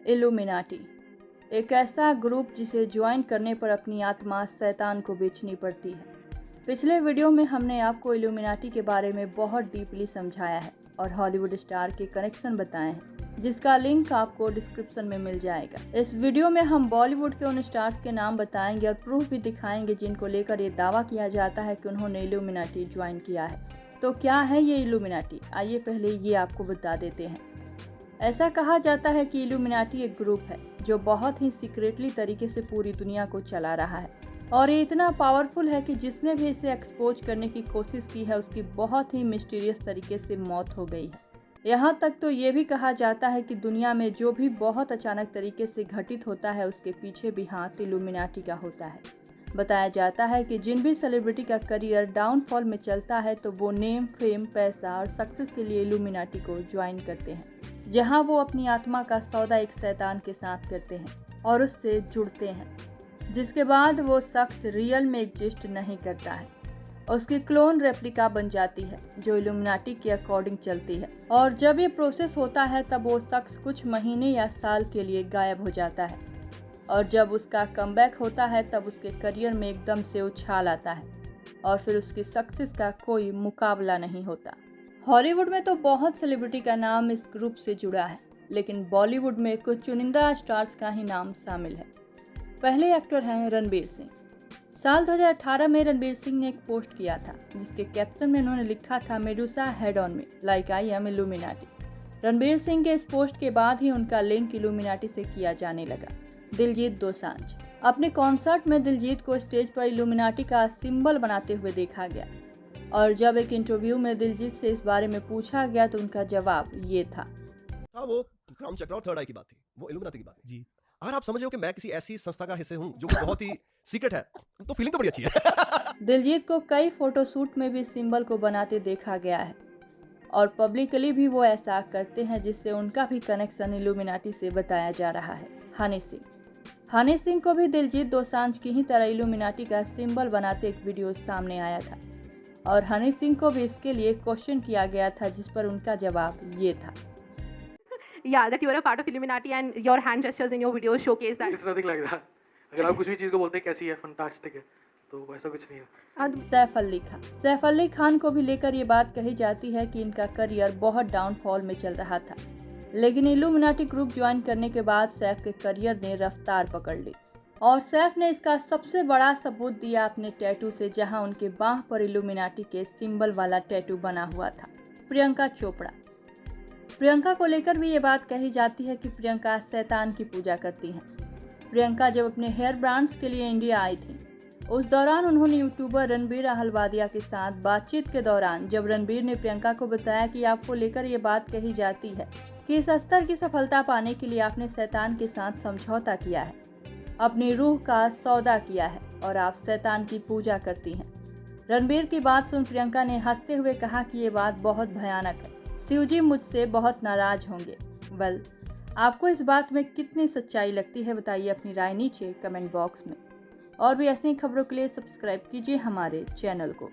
Illuminati एक ऐसा group जिसे ज्वाइन करने पर अपनी आत्मा शैतान को बेचनी पड़ती है। पिछले वीडियो में हमने आपको इल्यूमिनाटी के बारे में बहुत डीपली समझाया है और हॉलीवुड स्टार के कनेक्शन बताए हैं, जिसका लिंक आपको डिस्क्रिप्शन में मिल जाएगा। इस वीडियो में हम बॉलीवुड के उन स्टार्स के नाम बताएंगे और प्रूफ भी दिखाएंगे जिनको लेकर ये दावा किया जाता है कि उन्होंने इल्यूमिनाटी ज्वाइन किया है। तो क्या है ये इल्यूमिनाटी? आइए पहले ये आपको बता देते हैं। ऐसा कहा जाता है कि इल्यूमिनाटी एक ग्रुप है जो बहुत ही सीक्रेटली तरीके से पूरी दुनिया को चला रहा है और ये इतना पावरफुल है कि जिसने भी इसे एक्सपोज करने की कोशिश की है उसकी बहुत ही मिस्टीरियस तरीके से मौत हो गई है। यहाँ तक तो ये भी कहा जाता है कि दुनिया में जो भी बहुत अचानक तरीके से घटित होता है उसके पीछे भी हाथ इल्यूमिनाटी का होता है। बताया जाता है कि जिन भी सेलिब्रिटी का करियर डाउनफॉल में चलता है तो वो नेम, फेम, पैसा और सक्सेस के लिए इल्यूमिनाटी को ज्वाइन करते हैं, जहां वो अपनी आत्मा का सौदा एक शैतान के साथ करते हैं और उससे जुड़ते हैं, जिसके बाद वो शख्स रियल में एग्जिस्ट नहीं करता है। उसकी क्लोन रेप्लिका बन जाती है जो इल्यूमिनाटी के अकॉर्डिंग चलती है और जब ये प्रोसेस होता है तब वो शख्स कुछ महीने या साल के लिए गायब हो जाता है और जब उसका कमबैक होता है तब उसके करियर में एकदम से उछाल आता है और फिर उसकी सक्सेस का कोई मुकाबला नहीं होता। हॉलीवुड में तो बहुत सेलिब्रिटी का नाम इस ग्रुप से जुड़ा है, लेकिन बॉलीवुड में कुछ चुनिंदा स्टार्स का ही नाम शामिल है। पहले एक्टर हैं रणबीर सिंह। साल 2018 में रणबीर सिंह ने एक पोस्ट किया था जिसके कैप्शन में उन्होंने लिखा था, Medusa head on me like I am illuminati. Ranbir Singh के इस पोस्ट के बाद ही उनका लिंक इल्यूमिनाटी से किया जाने लगा। दिलजीत दोसांझ। अपने कॉन्सर्ट में दिलजीत को स्टेज पर इल्यूमिनाटी का सिंबल बनाते हुए देखा गया और जब एक इंटरव्यू में दिलजीत से इस बारे में पूछा गया तो उनका जवाब ये था। वो क्राउन चक्र और थर्ड आई की बात थी, वो इल्यूमिनाटी की बात थी जी। अगर आप समझ रहे हो कि मैं किसी ऐसी संस्था का हिस्से हूं जो बहुत ही सीक्रेट है तो फीलिंग तो बड़ी अच्छी है। दिलजीत को कई फोटोशूट में भी सिंबल को बनाते देखा गया है और पब्लिकली भी वो ऐसा करते हैं, जिससे उनका भी कनेक्शन इल्यूमिनाटी से बताया जा रहा है। हनी सिंह को भी दिलजीत दोसांझ की ही तरह इल्यूमिनाटी का सिंबल बनाते एक वीडियो सामने आया था और हनी सिंह को भी इसके लिए क्वेश्चन किया गया था, जिस पर उनका जवाब ये था। Yeah, that you are a part of Illuminati and your hand gestures in your videos showcase that. It's nothing like that. अगर आप कुछ भी चीज़ को बोलते हैं कैसी है, फंटास्टिक है, तो ऐसा कुछ नहीं है। सैफ अली खान को भी लेकर ये बात कही जाती है कि इनका करियर बहुत डाउनफॉल में चल रहा था, लेकिन इल्यूमिनाटी ग्रुप ज्वाइन करने के बाद सैफ के करियर ने रफ्तार पकड़ ली और सैफ ने इसका सबसे बड़ा सबूत दिया अपने टैटू से, जहां उनके बाह पर इल्यूमिनाटी के सिंबल वाला टैटू बना हुआ था। प्रियंका को लेकर भी ये बात कही जाती है कि प्रियंका शैतान की पूजा करती हैं। प्रियंका जब अपने हेयर ब्रांड्स के लिए इंडिया आई थी, उस दौरान उन्होंने यूट्यूबर रणबीर अहलवादिया के साथ बातचीत के दौरान जब रणबीर ने प्रियंका को बताया कि आपको लेकर ये बात कही जाती है कि इस स्तर की सफलता पाने के लिए आपने शैतान के साथ समझौता किया है, अपनी रूह का सौदा किया है और आप शैतान की पूजा करती हैं। रणबीर की बात सुन प्रियंका ने हंसते हुए कहा कि ये बात बहुत भयानक है, शिवजी मुझसे बहुत नाराज होंगे। वेल, आपको इस बात में कितनी सच्चाई लगती है बताइए अपनी राय नीचे कमेंट बॉक्स में। और भी ऐसी खबरों के लिए सब्सक्राइब कीजिए हमारे चैनल को।